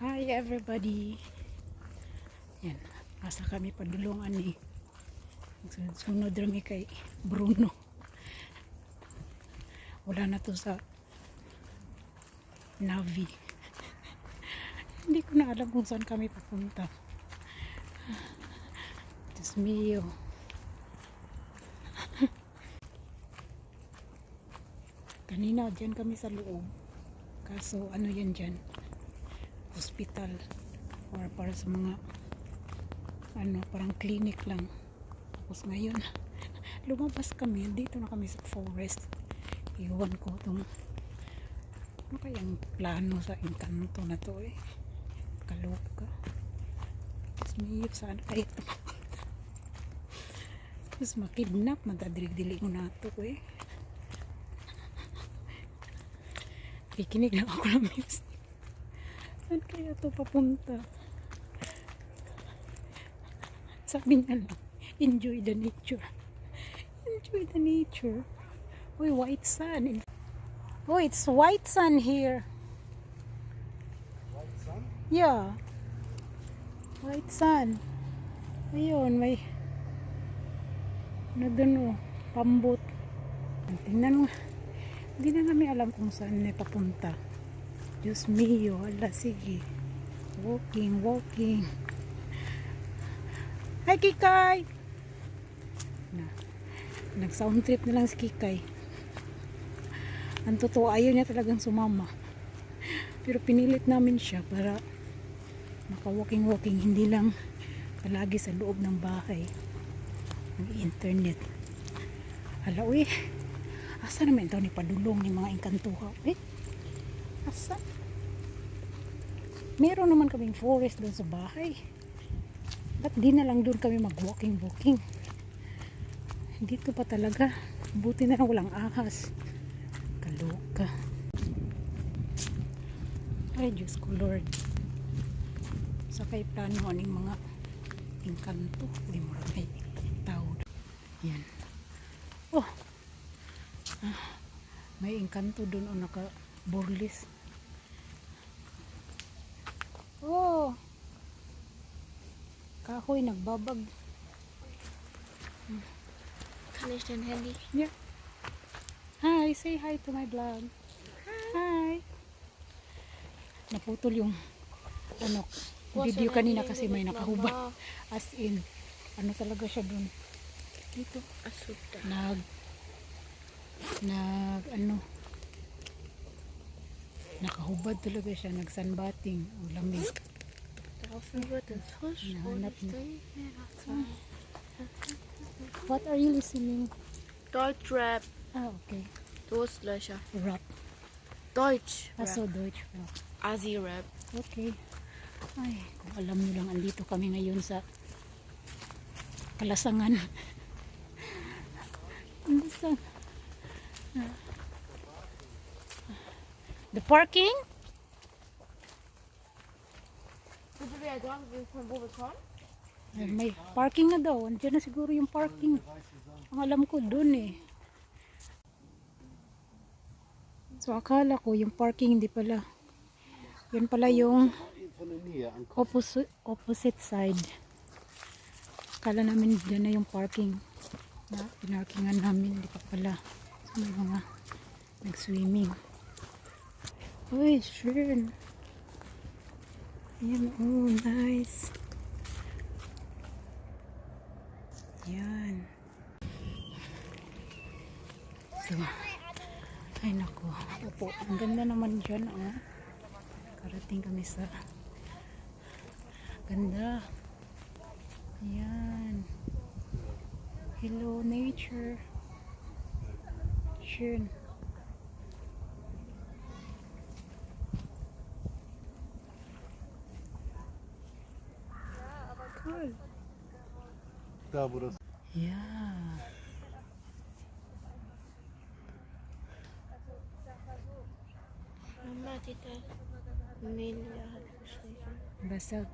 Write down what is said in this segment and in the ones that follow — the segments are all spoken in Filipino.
Hi everybody. Yan, asa kami padulungan ni. Sunod rami kay Bruno. Wala na to sa Navi. Hindi ko na alam kung saan kami papunta. Diyos mio. Kanina dyan kami sa loob. Kaso ano yan dyan? Hospital. Or para sa mga parang clinic lang. Tapos ngayon lumabas kami. Dito na kami sa forest. Iwan ko itong ano kayang plano sa Encanto na to eh. Kaloka. Tapos may saan kayo tapos makidnap. Matadrig-dili ko na ito eh. Kikinig lang ako ng music. Saan kaya ito papunta? Sabi niya lang, enjoy the nature. Enjoy the nature. Uy, white sun. Oh, it's white sun here. White sun? Yeah. White sun. Ayun, may ano dun oh, pambot. Tingnan mo. Hindi na namin alam kung saan na papunta. Diyos mio, ala sige. Walking. Hi Kikay! Nag-sound trip na lang si Kikay. Ang totoo, ayaw niya talagang sumama. Pero pinilit namin siya para maka-walking, hindi lang palagi sa loob ng bahay. Ang internet. Hala, uy. Asa naman ito ni padulong ni mga engkantuha? Asa? Meron naman kaming forest doon sa bahay. Ba't di na lang doon kami mag-walking? Dito pa talaga. Buti na lang walang ahas. Kaloka. Ay, Diyos ko Lord. Sa kay plano aning mga engkanto. Hindi mo rin may tao. Yan. Oh! May engkanto doon o naka-burlis. Oh! Kahoy, nagbabag. Kann ich dein Handy? Yeah. Hi, say hi to my vlog. Hi. Naputol yung video kanina kasi may nakahubad. As in, talaga siya doon. Dito. Asuta. Nakahubad talaga siya, nagsunbathing, lamig. Draußen wird es frisch und Nahanap ich niya. trinke mir das Wasser. What are you listening? Deutschrap. Ah, okay. Durstlöcher. Rap. Deutsch. Aso Deutsch rap. Asi-Rap. Okay. Ay, kung alam nyo lang, andito kami ngayon sa Kalasangan. The parking? Bitte wieder sagen, von wo wir kommen? May parking na daw. Andiyan na siguro yung parking. Ang alam ko dun eh. So akala ko yung parking hindi pala. Yun pala yung opposite side. Akala namin dyan na yung parking. Na pinarkingan namin. Hindi pa pala. So may mga nag-swimming. Uy, sure. Ayan, oh, nice. Yan. So, ay nako. Opo, ang ganda naman dyan, oh. Karating kami sa ganda. Ayan. Hello, nature. Schön. Cool. Da burası. Yeah. Mama, Tita Melia hat geschrieben. Basta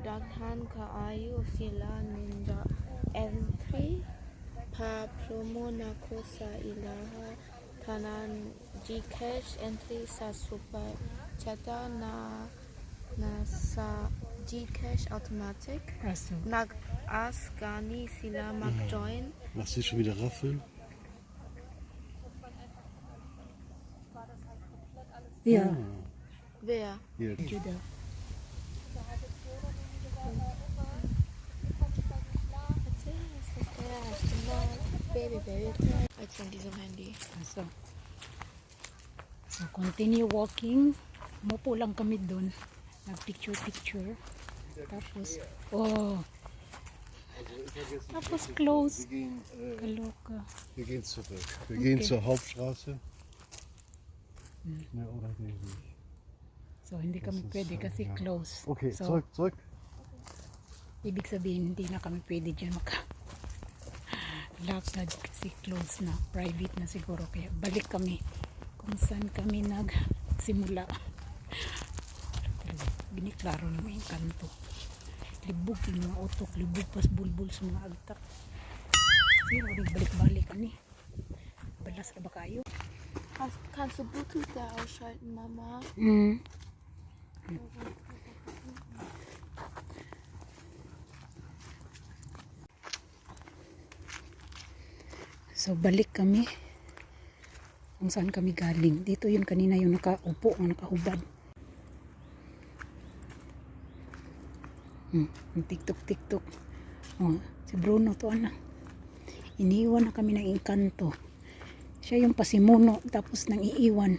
Daghan kaayo sila ninda entry pa promo na ko sa ilaha tanan Gcash entry sa cheddar na sa Gcash automatic. Aso. Nag-as gani sila mag-join. Machst du schon wieder raffeln? Yeah. Wer? Hier. Judah. Baby. Als von diesem Handy. Aso. So, continue walking. Umupo lang kami dun. Nag-picture. Tapos, oh. Tapos close. Kaloka. Wir gehen zurück. Wir Okay. gehen zur Hauptstraße. Ne, oder nee, nicht. So, hindi kami pwede kasi ja. close. Okay, So, zurück. ibig sabihin, hindi na kami pwede dyan lakad kasi close na. Private na siguro. Kaya balik kami kung saan kami nagsimula. Biniklaro naman yung kanto. Libog yung mga utok. Libog pas bulbul sa mga agtak. Sino balik-balik ani? Balas na ba kayo? Kannst du Bluetooth da ausschalten, Mama? So balik kami kung saan kami galing. Dito yun kanina yung nakaupo, ang nakahubad. Yung tiktok. Oh, si Bruno to anak. Iniwan na kami ng Engkanto. Siya yung pasimuno tapos nang iiwan.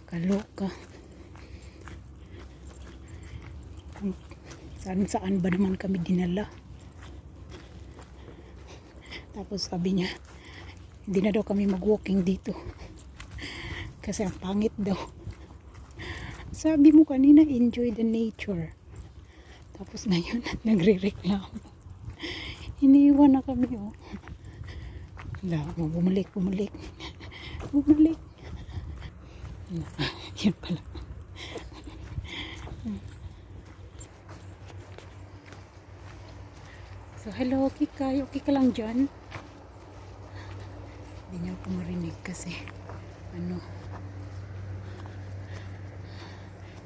Kaloka. Saan ba naman kami dinala? Tapos sabi niya, hindi na daw kami mag-walking dito. Kasi ang pangit daw. Sabi mo kanina, enjoy the nature. Tapos ngayon, nagre-reklamo. Iniiwan na kami, oh. Bumalik. Yan pala. So, hello, Kikay. Okay ka lang dyan? Hindi niya ako marinig kasi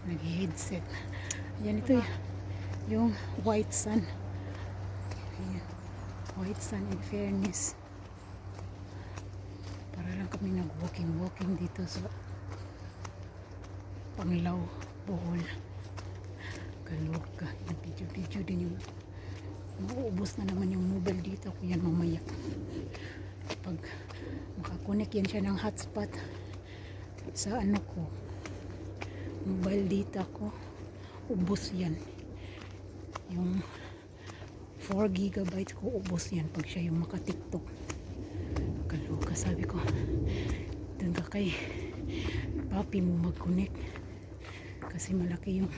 nag-headset. Ayan, ito yung white sun. Ayan, white sun in fairness. Para lang kami nag-walking dito sa Panglao, Bohol. Kaloka. Yung video din yung mauubos na naman yung mobile dito ko yan mamaya. Pag makakonek yan siya ng hotspot sa ko, mobile data ko, ubos yan. Yung 4 gigabytes ko, ubos yan pag siya yung maka-tiktok. Kaloka, sabi ko, dun ka kay papi mo mag-connect kasi malaki yung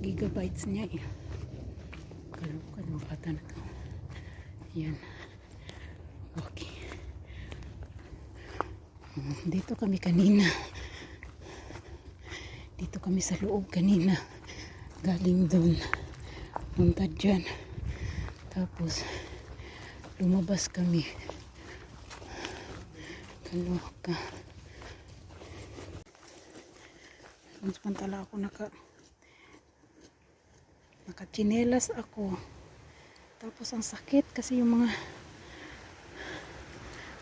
gigabytes niya eh. Kaloka, ng bata na to. Yan. Okay. Dito kami kanina. Dito kami sa loob kanina. Galing doon. Punta dyan. Tapos, lumabas kami. Kaloka. Samantala ako nakachinelas ako. Tapos ang sakit kasi yung mga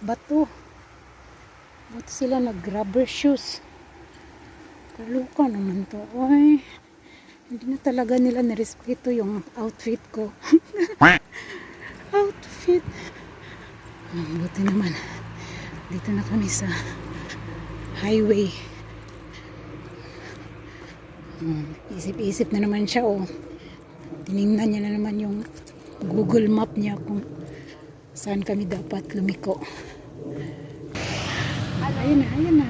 bato sila nag-rubber shoes. Kaloka naman to. Ay, hindi na talaga nila nirespeto yung outfit ko. Outfit. Buti naman. Dito na kami sa highway. Isip-isip na naman siya, oh. Tiningnan niya na naman yung Google Map niya kung saan kami dapat lumiko. Ayan na.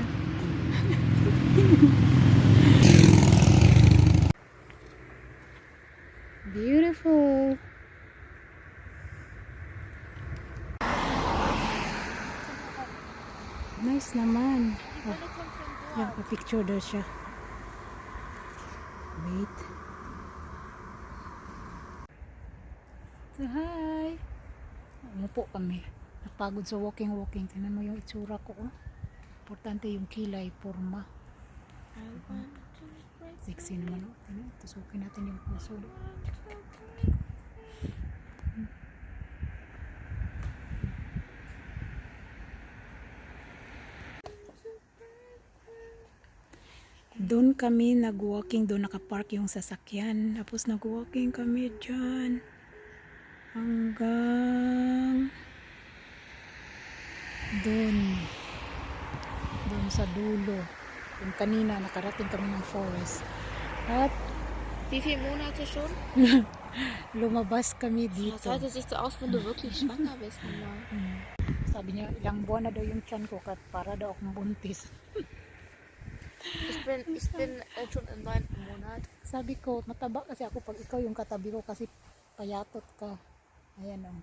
Beautiful. Nice naman. Oh, yan, pa-picture daw siya. Wait. So, hi. Umupo kami. Napagod sa walking. Tingnan mo yung itsura ko. Oh. importante yung kilay, forma. I want to break. Sexy naman, oh. Tingnan, tusukin natin yung puso. Doon kami nag-walking, doon nakapark yung sasakyan. Tapos nag-walking kami dyan. Hanggang doon. Doon sa dulo. Yung kanina nakarating kami ng forest. At Wie viele Monate schon? lumabas kami Das dito. hört sich so aus, wenn du wirklich schwanger bist. Mama. Sabi niya, ilang buwan na daw yung tiyan ko para daw akong buntis. Ich bin schon im 9. Monat. Sabi ko, mataba kasi ako pag ikaw yung katabi ko kasi payatot ka. Ayan ang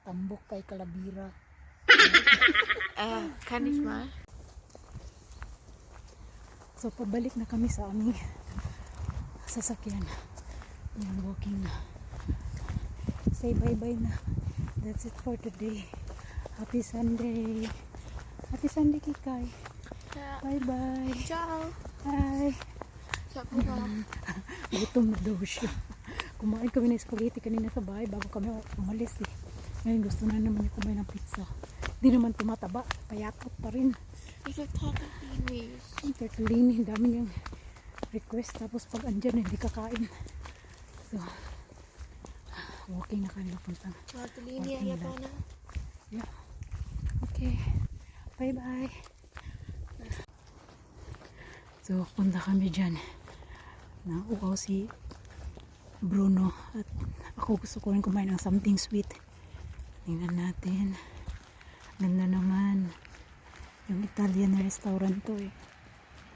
tambok kay kalabira. Kann ich mal? So pabalik na kami sa aming sasakyan. Ayan, walking na. Say bye-bye na. That's it for today. Happy Sunday. Happy Sunday, Kikay. Ja. Bye-bye. Ciao. Bye. Ich hab Hunger. Gutom na daw siya. Kumain kami ng spaghetti kanina sa bahay bago kami umalis eh. Ngayon gusto na naman niya kumain ng pizza. Hindi naman tumataba. Payatot pa rin. Ich will Tortellinis. Ang tortellini, dami niyang request. Tapos pag andyan, hindi kakain. So, walking na kami papuntang. Tortellini, Walking Japaner. Yeah. Okay. Bye-bye. So, punta kami dyan. Nauuaw si Bruno. At ako gusto ko rin kumain ng something sweet. Tingnan natin. Ganda naman. Yung Italian restaurant to eh.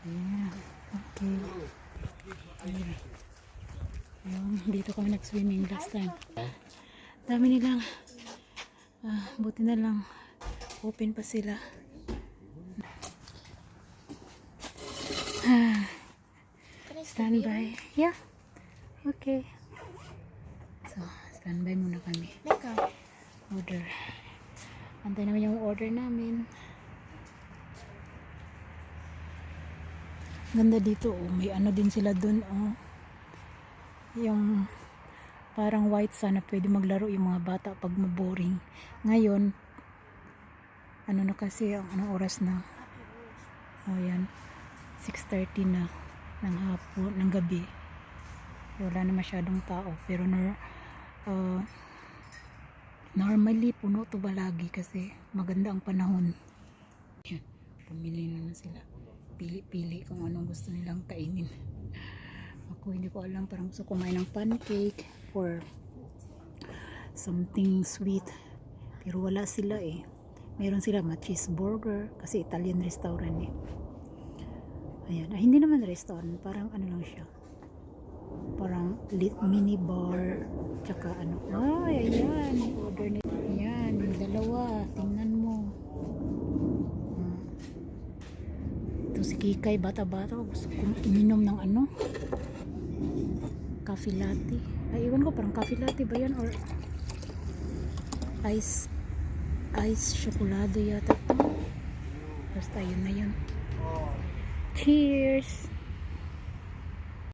Ayan. Okay. Ayan. Ayan. Dito kami nag-swimming last time. Dami nilang buti na lang open pa sila. Standby. Yeah. Okay. So, standby muna kami. Lecker. Order. Antay naman yung order namin. Ganda dito. Oh. May ano din sila dun. Oh. Yung parang white sand na pwede maglaro yung mga bata pag maboring. Ngayon, ano na kasi, anong oras na? Oh, yan. 6:30 na ng hapon, ng gabi. Wala na masyadong tao. Pero normally, puno to ba lagi kasi maganda ang panahon. Yan. Pumili na sila. Pili-pili kung anong gusto nilang kainin. Ako hindi ko alam, parang gusto kumain ng pancake or something sweet. Pero wala sila eh. Meron sila cheeseburger kasi Italian restaurant eh. Ayan. Hindi naman restaurant. Parang ano lang siya. Parang mini bar. Tsaka ano. Ay, ayan. Order nito. Ayan. Yung dalawa. Tingnan mo. Ito si Kikay. Bata-bata. Gusto kong uminom ng ano. Coffee latte. Ay, iwan ko. Parang coffee latte ba yan? Or ice chocolate yata. Basta yun na yun. Cheers!